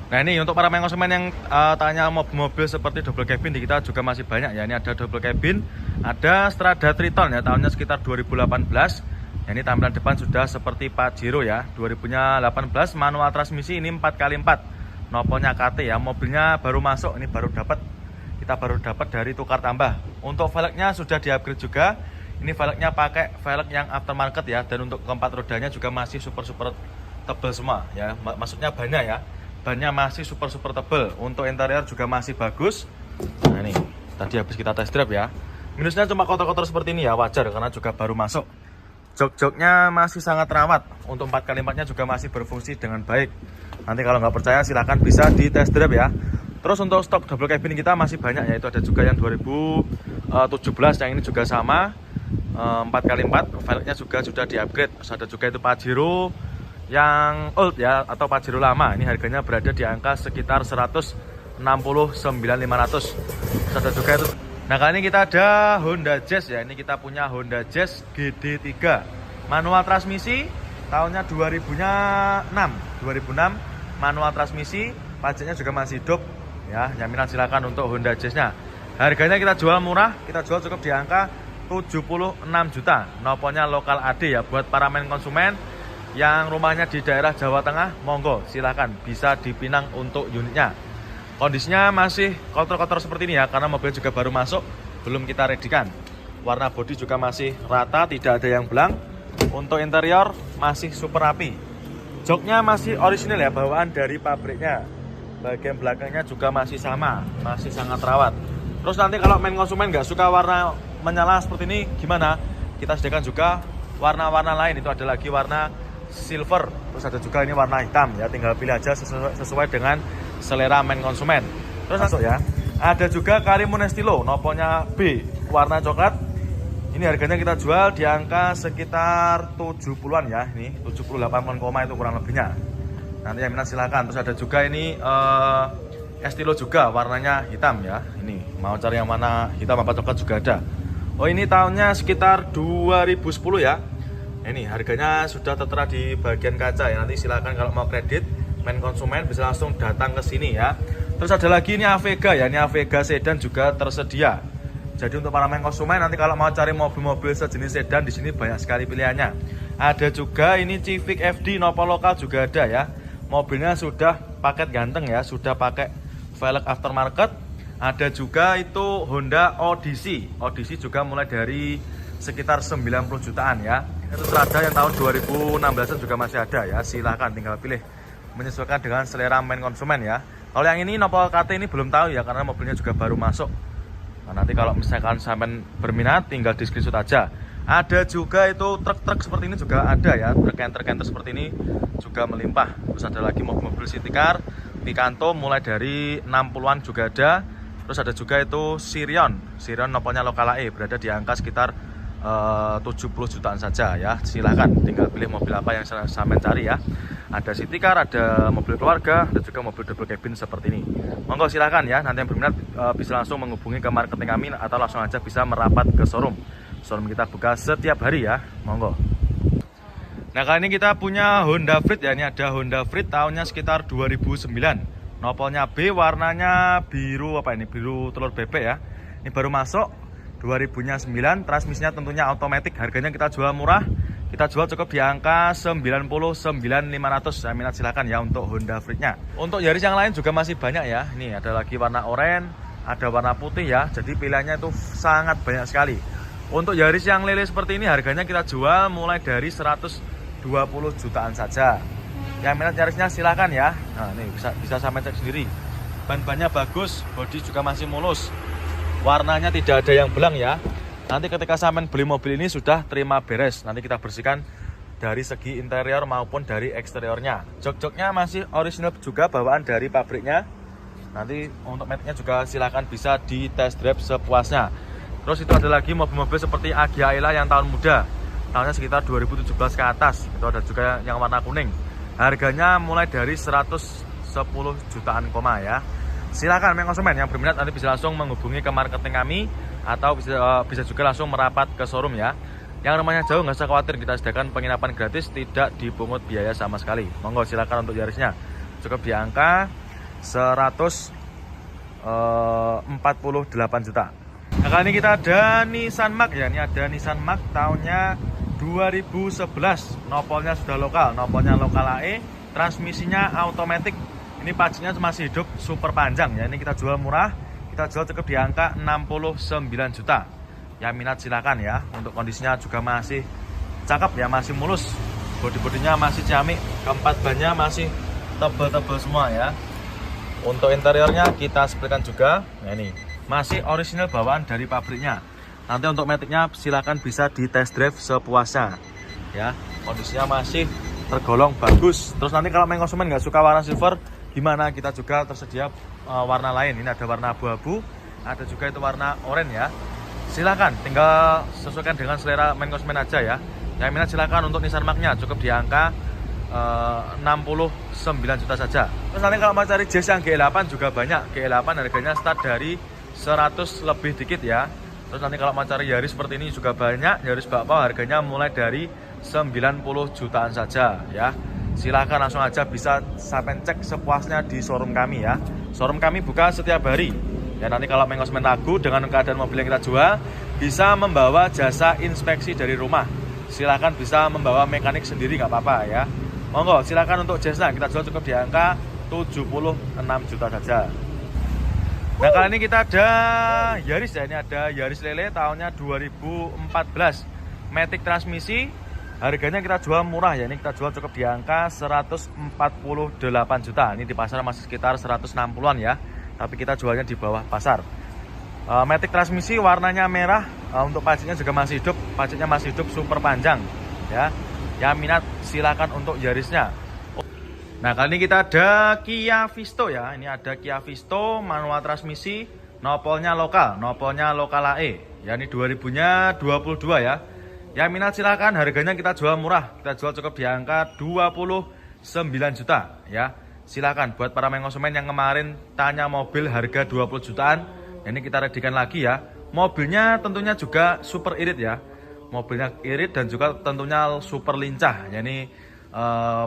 Nah ini untuk para konsumen yang tanya mobil seperti double cabin di kita juga masih banyak ya. Ini ada double cabin, ada Strada Triton ya, tahunnya sekitar 2018. Ya, ini tampilan depan sudah seperti Pajero ya, 2018, manual transmisi, ini 4x4, noponya KT ya. Mobilnya baru masuk, ini baru dapat, kita baru dapat dari tukar tambah. Untuk velgnya sudah di-upgrade juga. Ini velgnya pakai velg yang aftermarket ya, dan untuk keempat rodanya juga masih super tebal semua ya. Maksudnya bannya ya. Bannya masih super tebal. Untuk interior juga masih bagus. Nah ini tadi habis kita test drive ya. Minusnya cuma kotor-kotor seperti ini ya, wajar karena juga baru masuk. Jok-joknya masih sangat rawat. Untuk 4x4 nya juga masih berfungsi dengan baik. Nanti kalau nggak percaya silahkan bisa di test drive ya. Terus untuk stok double cabin kita masih banyak, yaitu ada juga yang 2017, yang ini juga sama 4x4, velgnya juga sudah di upgrade. Terus ada juga itu Pajero yang old ya, atau Pajero lama. Ini harganya berada di angka sekitar 169.500. Terus ada juga itu. Nah kali ini kita ada Honda Jazz ya. Ini kita punya Honda Jazz GD3 manual transmisi, tahunnya 2006 manual transmisi, pajaknya juga masih hidup ya. Jaminan silakan untuk Honda Jazz-nya. Harganya kita jual murah, kita jual cukup di angka 76 juta. Noponya lokal AD ya, buat para konsumen yang rumahnya di daerah Jawa Tengah, monggo silahkan bisa dipinang untuk unitnya. Kondisinya masih kotor-kotor seperti ini ya, karena mobil juga baru masuk, belum kita redikan. Warna bodi juga masih rata, tidak ada yang belang. Untuk interior masih super rapi. Joknya masih orisinil ya, bawaan dari pabriknya. Bagian belakangnya juga masih sama, masih sangat rawat. Terus nanti kalau konsumen nggak suka warna menyala seperti ini gimana? Kita sediakan juga warna-warna lain. Itu ada lagi warna silver, terus ada juga ini warna hitam ya, tinggal pilih aja sesuai dengan selera konsumen. Terus masuk ya, ada juga Karimun Estilo, noponya B, warna coklat. Ini harganya kita jual di angka sekitar 70-an ya, ini 78 koma itu kurang lebihnya. Nanti yang minat silahkan. Terus ada juga ini Estilo juga, warnanya hitam ya. Ini mau cari yang mana hitam apa coklat juga ada. Oh ini tahunnya sekitar 2010 ya. Ini harganya sudah tertera di bagian kaca ya. Nanti silakan kalau mau kredit konsumen bisa langsung datang ke sini ya. Terus ada lagi ini Avega ya. Ini Avega sedan juga tersedia. Jadi untuk para konsumen nanti kalau mau cari mobil-mobil sejenis sedan, di sini banyak sekali pilihannya. Ada juga ini Civic FD nopo lokal juga ada ya. Mobilnya sudah paket ganteng ya, sudah pakai velg aftermarket. Ada juga itu Honda Odyssey. Odyssey juga mulai dari sekitar 90 jutaan ya. Itu Strada yang tahun 2016 juga masih ada ya. Silahkan tinggal pilih, menyesuaikan dengan selera konsumen ya. Kalau yang ini nopo KT ini belum tahu ya, karena mobilnya juga baru masuk. Nah, nanti kalau misalkan sampai berminat tinggal di screenshot aja. Ada juga itu truk-truk seperti ini juga ada ya. Truk-truk seperti ini juga melimpah. Terus ada lagi mobil-mobil city car, Picanto mulai dari 60-an juga ada. Terus ada juga itu Sirion noponya lokal AE, berada di angka sekitar 70 jutaan saja ya. Silahkan tinggal pilih mobil apa yang sampean cari ya. Ada city car, ada mobil keluarga, ada juga mobil double cabin seperti ini. Monggo silahkan ya. Nanti yang berminat bisa langsung menghubungi ke marketing kami atau langsung aja bisa merapat ke showroom. Showroom kita buka setiap hari ya. Monggo. Nah kali ini kita punya Honda Freed ya. Ini ada Honda Freed tahunnya sekitar 2009. Nopolnya B, warnanya biru apa ini? Biru telur bebek ya. Ini baru masuk 2009, transmisinya tentunya otomatis. Harganya kita jual murah. Kita jual cukup di angka 99.500. Saya minat silakan ya untuk Honda Freed-nya. Untuk Yaris yang lain juga masih banyak ya. Ini ada lagi warna oranye, ada warna putih ya. Jadi pilihannya itu sangat banyak sekali. Untuk Yaris yang lele seperti ini harganya kita jual mulai dari 120 jutaan saja. Yang minat Yarisnya silahkan ya. Nah, ini bisa sampai cek sendiri. Ban-bannya bagus, bodi juga masih mulus. Warnanya tidak ada yang belang ya. Nanti ketika sampean beli mobil ini sudah terima beres. Nanti kita bersihkan dari segi interior maupun dari eksteriornya. Jok-joknya masih original juga, bawaan dari pabriknya. Nanti untuk metiknya juga silahkan bisa di test drive sepuasnya. Terus itu ada lagi mobil-mobil seperti Agya Ayla yang tahun muda. Tahunnya sekitar 2017 ke atas. Itu ada juga yang warna kuning. Harganya mulai dari 110 jutaan koma ya. Silakan konsumen yang berminat nanti bisa langsung menghubungi ke marketing kami atau bisa juga langsung merapat ke showroom ya. Yang rumahnya jauh nggak usah khawatir, kita sediakan penginapan gratis, tidak dipungut biaya sama sekali. Monggo silakan untuk Yarisnya. Cukup di angka 148 juta. Nah, kali ini kita ada Nissan Mark ya. Ini ada Nissan Mark tahunnya 2011. Nopolnya sudah lokal, nopolnya lokal AE, transmisinya automatic. Ini pajaknya masih hidup, super panjang ya. Ini kita jual murah, kita jual cukup di angka 69 juta. Ya minat silakan ya. Untuk kondisinya juga masih cakep ya, masih mulus. Bodi-bodinya masih ciamik, keempat bannya masih tebal-tebal semua ya. Untuk interiornya kita sepertikan juga. Nah ini masih original bawaan dari pabriknya. Nanti untuk metiknya silakan bisa di test drive sepuasnya ya. Kondisinya masih tergolong bagus. Terus nanti kalau main konsumen nggak suka warna silver, gimana, kita juga tersedia warna lain. Ini ada warna abu-abu, ada juga itu warna oranye ya. Silakan tinggal sesuaikan dengan selera main konsumen aja ya. Yang minat silakan untuk Nissan Mark-nya cukup di angka 69 juta saja. Terus nanti kalau mau cari Jazz yang G8 juga banyak. G8 harganya start dari 100 lebih dikit ya. Terus nanti kalau mau cari Yaris seperti ini juga banyak. Yaris bakpao harganya mulai dari 90 jutaan saja ya. Silahkan langsung aja bisa sampai cek sepuasnya di showroom kami ya. Showroom kami buka setiap hari. Ya nanti kalau konsumen ragu dengan keadaan mobil yang kita jual, bisa membawa jasa inspeksi dari rumah. Silahkan bisa membawa mekanik sendiri nggak apa-apa ya. Monggo silahkan untuk Jazz-nya kita jual cukup di angka 76 juta saja. Nah kali ini kita ada Yaris ya, ini ada Yaris Lele tahunnya 2014, matic transmisi, harganya kita jual murah ya, ini kita jual cukup di angka 148 juta. Ini di pasar masih sekitar 160-an ya, tapi kita jualnya di bawah pasar. Matic transmisi warnanya merah, untuk pajaknya juga masih hidup, pajaknya masih hidup, super panjang ya. Yang minat silakan untuk Yarisnya. Nah kali ini kita ada Kia Visto ya. Ini ada Kia Visto manual transmisi, nopolnya lokal AE. Ya ini 2000-nya 22 ya. Yang minat silakan, harganya kita jual murah. Kita jual cukup di angka 29 juta ya. Silakan buat para konsumen yang kemarin tanya mobil harga 20 jutaan. Ini kita readikan lagi ya. Mobilnya tentunya juga super irit ya. Mobilnya irit dan juga tentunya super lincah. Ya ini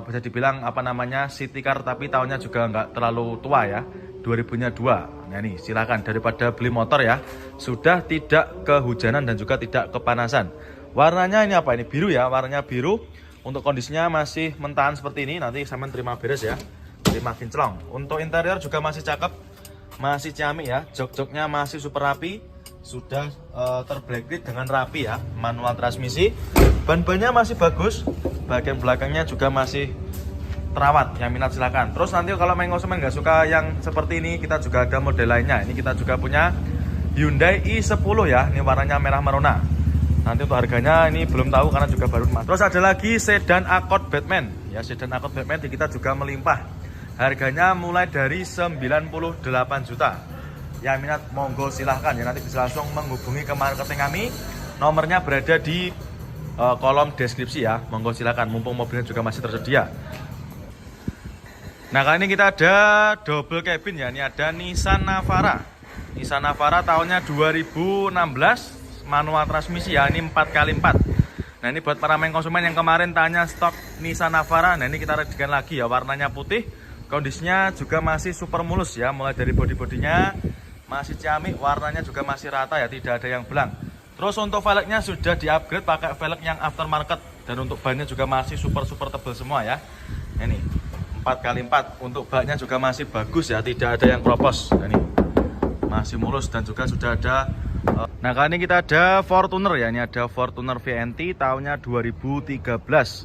bisa dibilang apa namanya city car, tapi tahunnya juga nggak terlalu tua ya, 2000-nya 2. Nah ini silakan, daripada beli motor ya, sudah tidak kehujanan dan juga tidak kepanasan. Warnanya ini apa, ini biru ya, warnanya biru. Untuk kondisinya masih mentahan seperti ini, nanti sampean terima beres ya, terima kinclong. Untuk interior juga masih cakep, masih ciamik ya, jok-joknya masih super rapi, sudah terblacklit dengan rapi ya, manual transmisi. Ban-bannya masih bagus, bagian belakangnya juga masih terawat. Yang minat silakan. Terus nanti kalau konsumen nggak suka yang seperti ini, kita juga ada model lainnya. Ini kita juga punya Hyundai i10 ya, ini warnanya merah merona. Nanti untuk harganya ini belum tahu karena juga baru mas. Terus ada lagi sedan Accord Batman ya, sedan Accord Batman kita juga melimpah. Harganya mulai dari 98 juta. Yang minat monggo silahkan ya, nanti bisa langsung menghubungi ke marketing kami. Nomornya berada di kolom deskripsi ya, monggo silakan, mumpung mobilnya juga masih tersedia. Nah kali ini kita ada double cabin ya, ini ada Nissan Navara. Nissan Navara tahunnya 2016, manual transmisi ya, ini 4x4. Nah ini buat para konsumen yang kemarin tanya stok Nissan Navara, nah ini kita readikan lagi ya, warnanya putih, kondisinya juga masih super mulus ya, mulai dari bodi-bodinya masih ciamik, warnanya juga masih rata ya, tidak ada yang belang. Terus untuk velgnya sudah di-upgrade pakai velg yang aftermarket, dan untuk bannya juga masih super tebal semua ya. Ini 4x4, untuk baknya juga masih bagus ya, tidak ada yang kropos. Ini masih mulus dan juga sudah ada. Nah kali ini kita ada Fortuner ya, ini ada Fortuner VNT tahunnya 2013,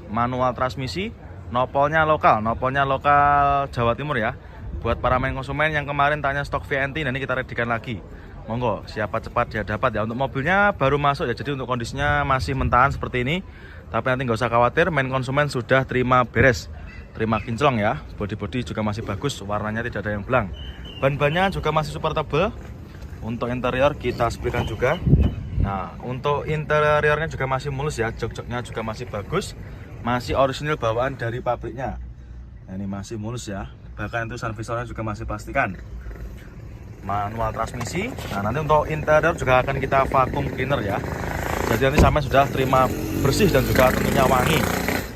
manual transmisi, nopolnya lokal Jawa Timur ya. Buat para konsumen yang kemarin tanya stok VNT, nah ini kita readikan lagi. Monggo, siapa cepat dia dapat ya. Untuk mobilnya baru masuk ya, jadi untuk kondisinya masih mentahan seperti ini. Tapi nanti nggak usah khawatir, konsumen sudah terima beres, terima kinclong ya. Bodi-bodi juga masih bagus, warnanya tidak ada yang belang. Ban-bannya juga masih super tebal. Untuk interior kita sepikan juga. Nah, untuk interiornya juga masih mulus ya, jok-joknya juga masih bagus, masih orisinil bawaan dari pabriknya. Nah, ini masih mulus ya. Bahkan itu sun visornya juga masih pastikan. Manual transmisi. Nah nanti untuk interior juga akan kita vacuum cleaner ya, jadi nanti sampai sudah terima bersih dan juga tentunya wangi.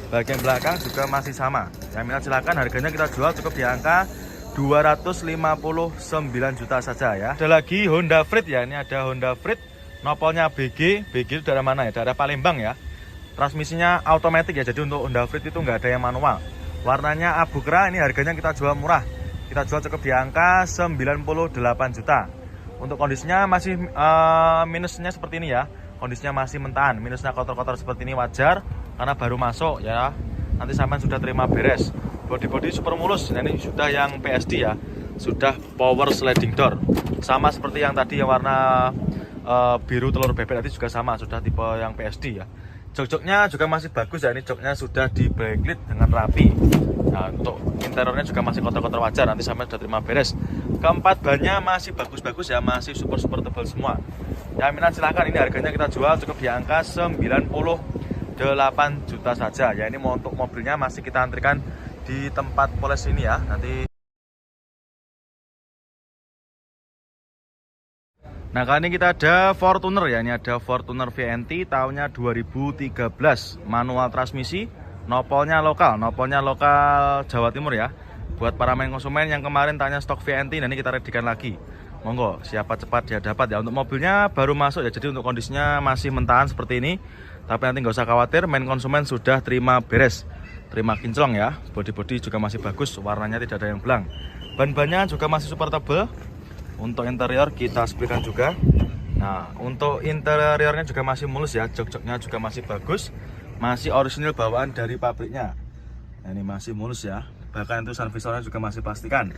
Bagian belakang juga masih sama. Yang minat silakan, harganya kita jual cukup di angka 259 juta saja ya. Ada lagi Honda Freed ya, ini ada Honda Freed, nopolnya BG itu daerah mana ya? Daerah Palembang ya. Transmisinya automatic ya, jadi untuk Honda Freed itu nggak ada yang manual. Warnanya abu kera, ini harganya kita jual murah. Kita jual cukup di angka 98 juta. Untuk kondisinya masih minusnya seperti ini ya. Kondisinya masih mentahan, minusnya kotor-kotor seperti ini wajar karena baru masuk ya. Nanti sampean sudah terima beres. Bodi super mulus. Nah, ini sudah yang PSD ya. Sudah power sliding door. Sama seperti yang tadi yang warna biru telur bebek tadi juga sama, sudah tipe yang PSD ya. Jok-joknya juga masih bagus ya. Ini joknya sudah di backlit dengan rapi. Nah, untuk interiornya juga masih kotor-kotor wajar. Nanti sampean sudah terima beres. Keempat bannya masih bagus-bagus ya, masih super tebal semua. Ya minat silahkan, ini harganya kita jual cukup di angka 98 juta saja ya. Ini mau untuk mobilnya masih kita antrikan di tempat poles ini ya. Nanti nah kali ini kita ada Fortuner ya. Ini ada Fortuner VNT tahunnya 2013, manual transmisi, nopolnya lokal Jawa Timur ya. Buat para main konsumen yang kemarin tanya stok VNT, nah ini kita readikan lagi. Monggo, siapa cepat dia dapat ya. Untuk mobilnya baru masuk ya, jadi untuk kondisinya masih mentahan seperti ini. Tapi nanti nggak usah khawatir, main konsumen sudah terima beres, terima kinclong ya. Bodi juga masih bagus, warnanya tidak ada yang belang. Ban-bannya juga masih super tebal. Untuk interior kita spikan juga. Nah, untuk interiornya juga masih mulus ya. Jok-joknya juga masih bagus, masih orisinil bawaan dari pabriknya. Nah, ini masih mulus ya. Bahkan itu sun visornya juga masih pastikan.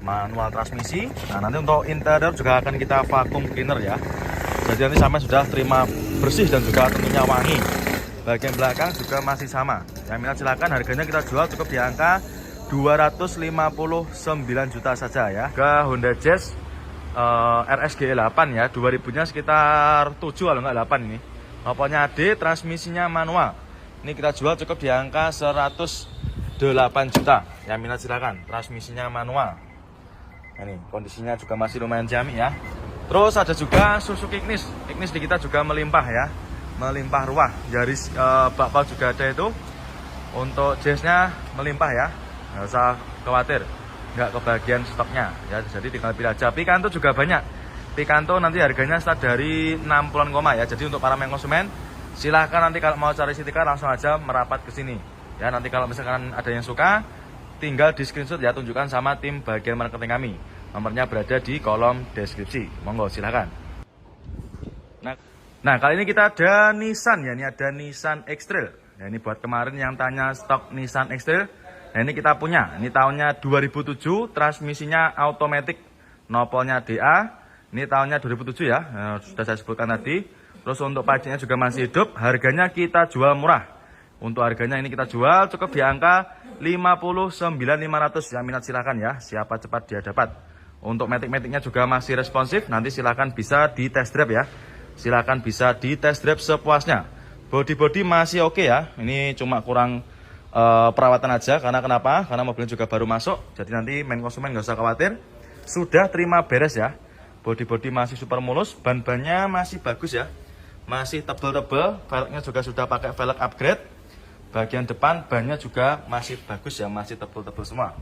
Manual transmisi. Nah, nanti untuk interior juga akan kita vacuum cleaner ya. Jadi nanti sampai sudah terima bersih dan juga tentunya wangi. Bagian belakang juga masih sama. Yang minat silakan, harganya kita jual cukup di angka 259 juta saja ya. Ke Honda Jazz RSGE 8 ya, 2000-nya sekitar 7 kalau nggak 8 ini. Nopolnya D, transmisinya manual. Ini kita jual cukup di angka 108 juta. Yang minat silakan, transmisinya manual. Ini kondisinya juga masih lumayan jami ya. Terus ada juga Suzuki Ignis. Ignis di kita juga melimpah ya, melimpah ruah. Yaris bakpao juga ada itu. Untuk Jazz-nya melimpah ya, nggak usah khawatir, nggak kebagian stoknya ya. Jadi tinggal pilih aja. Picanto juga banyak. Picanto nanti harganya start dari 60-an koma ya. Jadi untuk para main konsumen, silahkan nanti kalau mau cari City Car langsung aja merapat ke sini ya. Nanti kalau misalkan ada yang suka, tinggal di screenshot ya, tunjukkan sama tim bagian marketing kami. Nomornya berada di kolom deskripsi. Monggo silahkan. Nah kali ini kita ada Nissan ya. Ini ada Nissan X-Trail. Nah, ini buat kemarin yang tanya stok Nissan X-Trail. Nah ini kita punya. Ini tahunnya 2007, transmisinya automatic, nopolnya DA. Ini tahunnya 2007 ya. Nah, sudah saya sebutkan tadi. Terus untuk pajaknya juga masih hidup. Harganya kita jual murah. Untuk harganya ini kita jual cukup di angka 59.500. Yang minat silahkan ya. Siapa cepat dia dapat. Untuk matic-maticnya juga masih responsif. Nanti silahkan bisa di test drive ya. Silahkan bisa di test drive sepuasnya. Bodi masih oke ya. Ini cuma kurang perawatan aja. Karena kenapa? Karena mobilnya juga baru masuk. Jadi nanti main konsumen nggak usah khawatir. Sudah terima beres ya. Bodi masih super mulus. Ban-bannya masih bagus ya. Masih tebel-tebel. Velgnya juga sudah pakai velg upgrade. Bagian depan bannya juga masih bagus ya. Masih tebel-tebel semua.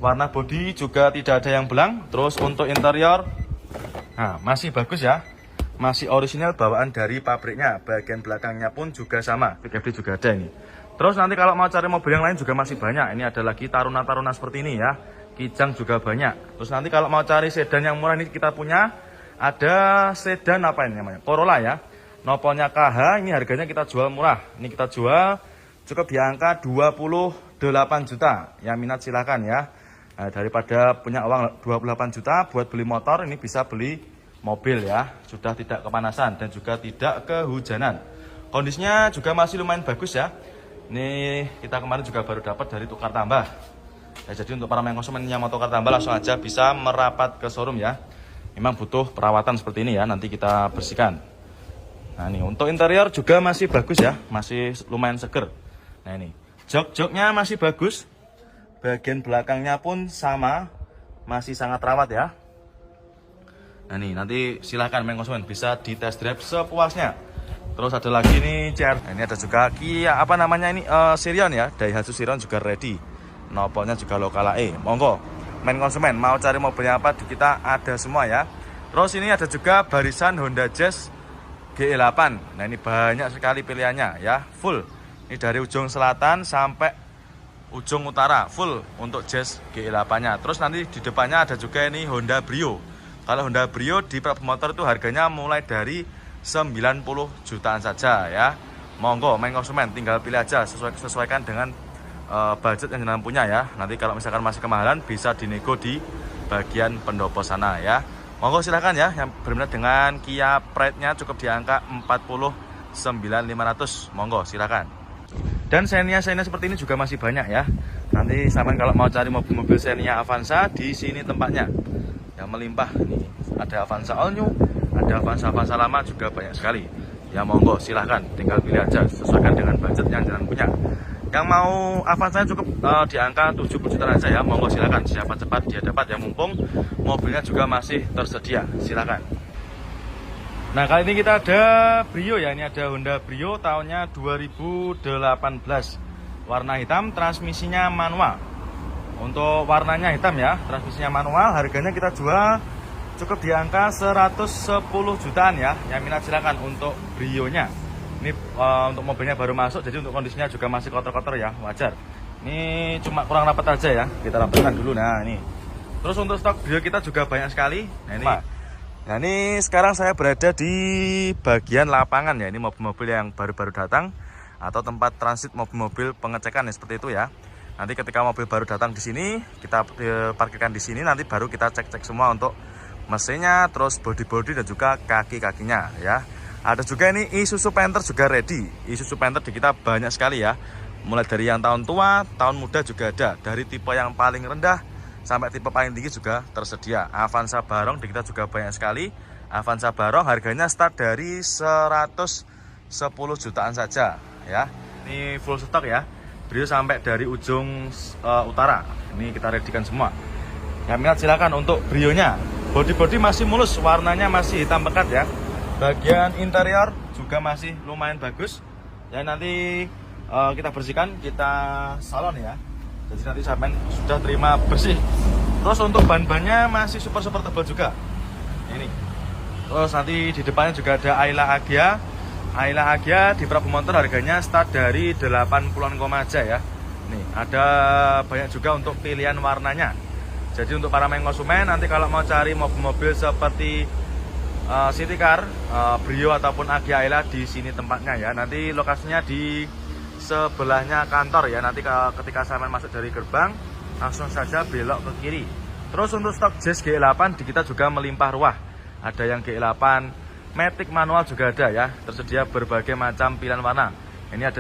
Warna bodi juga tidak ada yang belang. Terus untuk interior, nah masih bagus ya. Masih orisinal bawaan dari pabriknya. Bagian belakangnya pun juga sama. PKFD juga ada ini. Terus nanti kalau mau cari mobil yang lain juga masih banyak. Ini ada lagi Taruna seperti ini ya. Kijang juga banyak. Terus nanti kalau mau cari sedan yang murah, ini kita punya. Ada sedan apa ini namanya? Corolla ya. Nopolnya KH, ini harganya kita jual murah. Ini kita jual cukup di angka 28 juta. Yang minat silahkan ya. Nah, daripada punya uang 28 juta buat beli motor, ini bisa beli mobil ya. Sudah tidak kepanasan dan juga tidak kehujanan. Kondisinya juga masih lumayan bagus ya. Ini kita kemarin juga baru dapat dari tukar tambah. Ya, jadi untuk para main konsumen yang mau tukar tambah langsung aja bisa merapat ke showroom ya. Memang butuh perawatan seperti ini ya, nanti kita bersihkan. Nah ini untuk interior juga masih bagus ya, masih lumayan seger. Nah ini jok-joknya masih bagus. Bagian belakangnya pun sama, masih sangat rawat ya. Nah nih nanti silahkan main konsumen bisa di test drive sepuasnya. Terus ada lagi nih CR. Nah, ini ada juga Kia apa namanya ini Sirion ya, Daihatsu Sirion juga ready. Noponya juga lokal AE. Monggo main konsumen mau cari mobilnya apa di kita ada semua ya. Terus ini ada juga barisan Honda Jazz GE8. Nah ini banyak sekali pilihannya ya, full. Ini dari ujung selatan sampai ujung utara full untuk Jazz GE8-nya. Terus nanti di depannya ada juga ini Honda Brio. Kalau Honda Brio di Prabu Motor itu harganya mulai dari 90 jutaan saja ya. Monggo main konsumen tinggal pilih aja, sesuaikan dengan budget yang jenengan punya ya. Nanti kalau misalkan masih kemahalan bisa dinego di bagian pendopo sana ya. Monggo silahkan ya, yang berminat dengan Kia Pride-nya cukup di angka 49.500. Monggo silahkan. Dan Xenia seperti ini juga masih banyak ya. Nanti sampean kalau mau cari mobil-mobil Xenia Avanza, di sini tempatnya yang melimpah. Nih ada Avanza All New, ada Avanza lama juga banyak sekali ya. Monggo silahkan, tinggal pilih aja sesuaikan dengan budget yang jenengan punya. Yang mau Avanza cukup di angka 70 juta aja ya. Monggo silakan, siapa cepat dia dapat ya, mumpung mobilnya juga masih tersedia. Silakan. Nah kali ini kita ada Brio ya. Ini ada Honda Brio tahunnya 2018, warna hitam, transmisinya manual. Untuk warnanya hitam ya, transmisinya manual. Harganya kita jual cukup di angka 110 jutaan ya. Yang minat silakan untuk Brio-nya. Ini untuk mobilnya baru masuk, jadi untuk kondisinya juga masih kotor-kotor ya, wajar. Ini cuma kurang rapat aja ya, kita rapatkan dulu. Nah ini. Terus untuk stok Brio kita juga banyak sekali. Nah ini sekarang saya berada di bagian lapangan ya. Ini mobil-mobil yang baru-baru datang atau tempat transit mobil-mobil pengecekan ya, seperti itu ya. Nanti ketika mobil baru datang di sini, kita parkirkan di sini, nanti baru kita cek-cek semua untuk mesinnya, terus bodi-bodi dan juga kaki-kakinya ya. Ada juga ini Isuzu Panther juga ready. Isuzu Panther di kita banyak sekali ya. Mulai dari yang tahun tua, tahun muda juga ada. Dari tipe yang paling rendah sampai tipe paling tinggi juga tersedia. Avanza Barong di kita juga banyak sekali. Avanza Barong harganya start dari 110 jutaan saja ya. Ini full stok ya. Brio sampai dari ujung utara. Ini kita readykan semua. Yang minat silakan untuk Brio-nya. Bodi-bodi masih mulus, warnanya masih hitam pekat ya. Bagian interior juga masih lumayan bagus. Ya nanti kita bersihkan, kita salon ya. Jadi nanti sampai sudah terima bersih. Terus untuk ban-bannya masih super tebal juga. Ini. Terus nanti di depannya juga ada Ayla Agya. Ayla Agya di Prabu Motor harganya start dari 80-an aja ya. Nih, ada banyak juga untuk pilihan warnanya. Jadi untuk para main konsumen nanti kalau mau cari mobil-mobil seperti City Car, Brio ataupun Agya Ayla, di sini tempatnya ya. Nanti lokasinya di sebelahnya kantor ya. Nanti ketika saya masuk dari gerbang langsung saja belok ke kiri. Terus untuk stok Jazz GE8 di kita juga melimpah ruah. Ada yang GE8 Matic manual juga ada ya. Tersedia berbagai macam pilihan warna. Ini ada